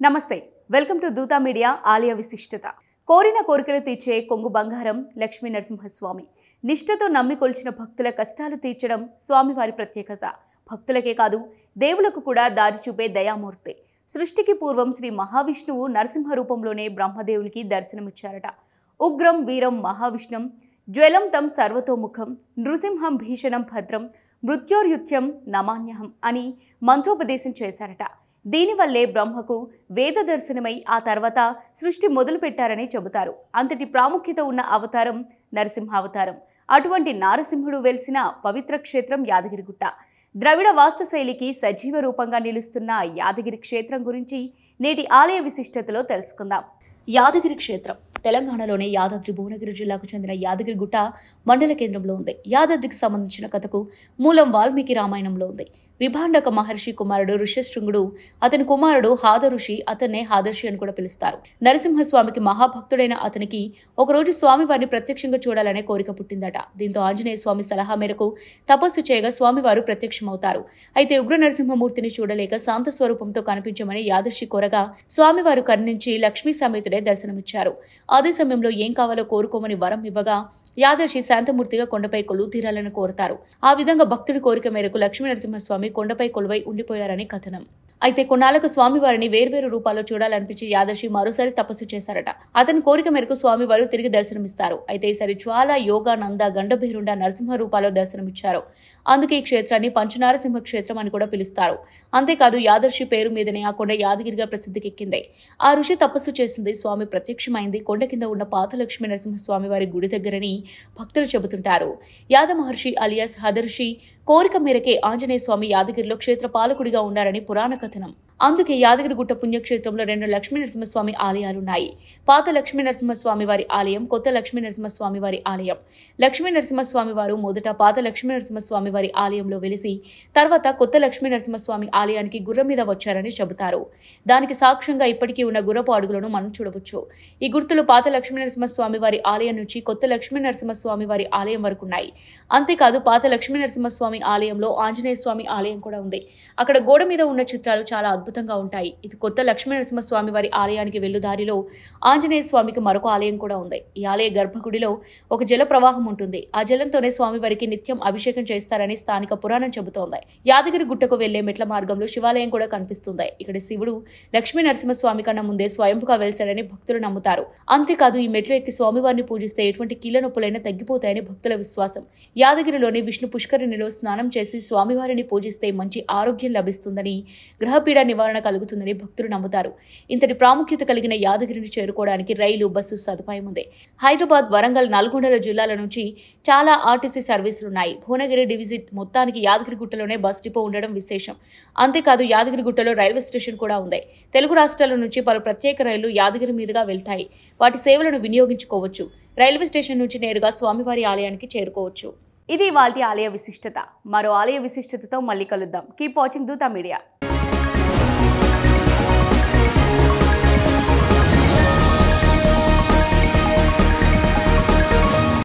నమస్తే welcome to Dootha media ఆలయ విశిష్టత కోరిన కోరికలు తీర్చే కొంగు బంగారం లక్ష్మీ నరసింహస్వామి నిష్ఠతో నమ్మి కొలిచిన భక్తుల కష్టాలు తీర్చడం స్వామివారి ప్రత్యేకత భక్తులకే కాదు దేవులకు కూడా దారి చూపే దయామూర్తి సృష్టికి పూర్వం శ్రీ మహావిష్ణువు నరసింహ రూపంలోనే బ్రహ్మదేవునికి దర్శనమిచ్చారట ఉగ్రం వీరం మహావిష్ణుం జ్వలం తం సర్వతోముఖం నృసింహం భీషణం భద్రం మృత్యోర్యుత్యం నమాన్యహం అని మంత్రోపదేశం చేశారట దీనివల్లే బ్రహ్మకు వేద దర్శనమై ఆ తర్వాత సృష్టి మొదలుపెట్టారని చెబుతారు అంతటి ప్రాముఖ్యత ఉన్న అవతారం నరసింహావతారం అటువంటి నారసింహుడు వెలిసిన పవిత్ర క్షేత్రం యాదగిరిగుట్ట ద్రవిడ వాస్తుశైలికి సజీవ రూపంగా నిలుస్తున్న యాదగిరి క్షేత్రం గురించి నేటి ఆలయ విశిష్టతలో తెలుసుకుందాం యాదగిరి క్షేత్రం తెలంగాణలోని యాదాద్రి భువనగిరి జిల్లాకు చెందిన యాదగిరిగుట్ట మండల కేంద్రంలో ఉంది యాదాద్రికి సంబంధించిన కథకు మూలం వాల్మీకి రామాయణంలో ఉంది విభాండక మహర్షి కుమారుడు ఋష్యశృంగుడు అతని కుమారుడు హాద ఋషి అతన్నే హాదర్షి అని కూడా పిలుస్తారు నరసింహస్వామికి మహాభక్తుడైన అతనికి ఒకరోజు స్వామివారిని ప్రత్యక్షంగా చూడాలనే కోరిక పుట్టిందట దీంతో ఆంజనేయ స్వామి సలహా మేరకు తపస్సు చేయగా స్వామివారు ప్రత్యక్షమవుతారు అయితే ఉగ్ర నరసింహమూర్తిని చూడలేక శాంత స్వరూపంతో కనిపించమని యాదర్షి కోరగా స్వామివారు కరుణించి లక్ష్మీ సమేతుడే దర్శనమిచ్చారు అదే సమయంలో ఏం కావాలో కోరుకోమని వరం ఇవ్వగా యాదర్షి శాంతమూర్తిగా కొండపై కొలువు తీరాలని కోరతారు ఆ విధంగా భక్తుడి కోరిక మేరకు లక్ష్మీ నరసింహస్వామి కొండపై కొలువై ఉండిపోయారని కథనం అయితే కొన్నాళ్లకు స్వామివారిని వేర్వేరు రూపాల్లో చూడాలనిపించి యాదర్షి మరోసారి తపస్సు చేశారట అతని కోరిక మేరకు స్వామివారు తిరిగి దర్శనమిస్తారు అయితే ఈసారి జ్వాల యోగా నంద గండభేరుండ నరసింహ రూపాల్లో దర్శనమిచ్చారు అందుకే ఈ క్షేత్రాన్ని పంచనారసింహ క్షేత్రం అని కూడా పిలుస్తారు అంతేకాదు యాదర్షి పేరు మీదనే ఆ కొండ యాదగిరిగా ప్రసిద్ధికెక్కింది ఆ ఋషి తపస్సు చేసింది స్వామి ప్రత్యక్షమైంది కొండ కింద ఉన్న పాత లక్ష్మీ నరసింహస్వామి వారి గుడి దగ్గరని భక్తులు చెబుతుంటారు యాద మహర్షి అలియాస్ హదర్షి కోరిక మేరకే ఆంజనేయ స్వామి యాదగిరిలో క్షేత్ర పాలకుడిగా ఉన్నారని పురాణ కథనం అందుకే యాదగిరిగుట్ట పుణ్యక్షేత్రంలో 2 లక్ష్మీ నరసింహస్వామి ఆలయాలున్నాయి పాత లక్ష్మీ నరసింహస్వామి వారి ఆలయం కొత్త లక్ష్మీ నరసింహస్వామి వారి ఆలయం లక్ష్మీ నరసింహస్వామి వారు మొదట పాత లక్ష్మీ నరసింహస్వామి వారి ఆలయంలో వెలిసి తర్వాత కొత్త లక్ష్మీ నరసింహస్వామి ఆలయానికి గుర్రం మీద వచ్చారని చెబుతారు దానికి సాక్ష్యంగా ఇప్పటికీ ఉన్న గుర్రపు అడుగులను మనం చూడవచ్చు ఈ గుర్తులు పాత లక్ష్మీ నరసింహస్వామి వారి ఆలయం నుంచి కొత్త లక్ష్మీ నరసింహస్వామి వారి ఆలయం వరకు ఉన్నాయి అంతేకాదు పాత లక్ష్మీ నరసింహస్వామి ఆలయంలో ఆంజనేయ స్వామి ఆలయం కూడా ఉంది అక్కడ గోడ మీద ఉన్న చిత్రాలు చాలా అద్భుతంగా ఉంటాయి ఇది కొత్త లక్ష్మీ నరసింహస్వామి వారి ఆలయానికి వెళ్ళు దారిలో ఆంజనేయ స్వామికి మరొక ఆలయం కూడా ఉంది ఈ ఆలయ గర్భగుడిలో ఒక జల ప్రవాహం ఉంటుంది ఆ జలంతోనే స్వామివారికి నిత్యం అభిషేకం చేస్తారని స్థానిక పురాణం చెబుతోంది యాదగిరి గుట్టకు వెళ్లే మెట్ల మార్గంలో శివాలయం కూడా కనిపిస్తుంది ఇక్కడ శివుడు లక్ష్మీ నరసింహస్వామి కన్నా ముందే స్వయంపుగా వెలిశాడని భక్తులు నమ్ముతారు అంతేకాదు ఈ మెట్లు ఎక్కి స్వామివారిని పూజిస్తే ఎటువంటి కీళ్ల నొప్పులైనా తగ్గిపోతాయని భక్తుల విశ్వాసం యాదగిరిలోని విష్ణు పుష్కరిణిలో స్నానం చేసి స్వామివారిని పూజిస్తే మంచి ఆరోగ్యం లభిస్తుందని గ్రహపీడ నివారణ కలుగుతుందని భక్తులు నమ్ముతారు ఇంతటి ప్రాముఖ్యత కలిగిన యాదగిరిని చేరుకోవడానికి రైలు బస్సు సదుపాయం ఉంది హైదరాబాద్ వరంగల్ నల్గొండ జిల్లాల నుంచి చాలా ఆర్టీసీ సర్వీసులున్నాయి భువనగిరి డివిజిట్ మొత్తానికి యాదగిరిగుట్టలోనే బస్ డిపో ఉండడం విశేషం అంతేకాదు యాదగిరిగుట్టలో రైల్వే స్టేషన్ కూడా ఉంది తెలుగు రాష్ట్రాల నుంచి పలు ప్రత్యేక రైళ్లు యాదగిరి మీదుగా వెళ్తాయి వాటి సేవలను వినియోగించుకోవచ్చు రైల్వే స్టేషన్ నుంచి నేరుగా స్వామివారి ఆలయానికి చేరుకోవచ్చు ఇది వాటి ఆలయ విశిష్టత మరో ఆలయ విశిష్టతతో మళ్ళీ కలుద్దాం కీప్ వాచింగ్ దూతా మీడియా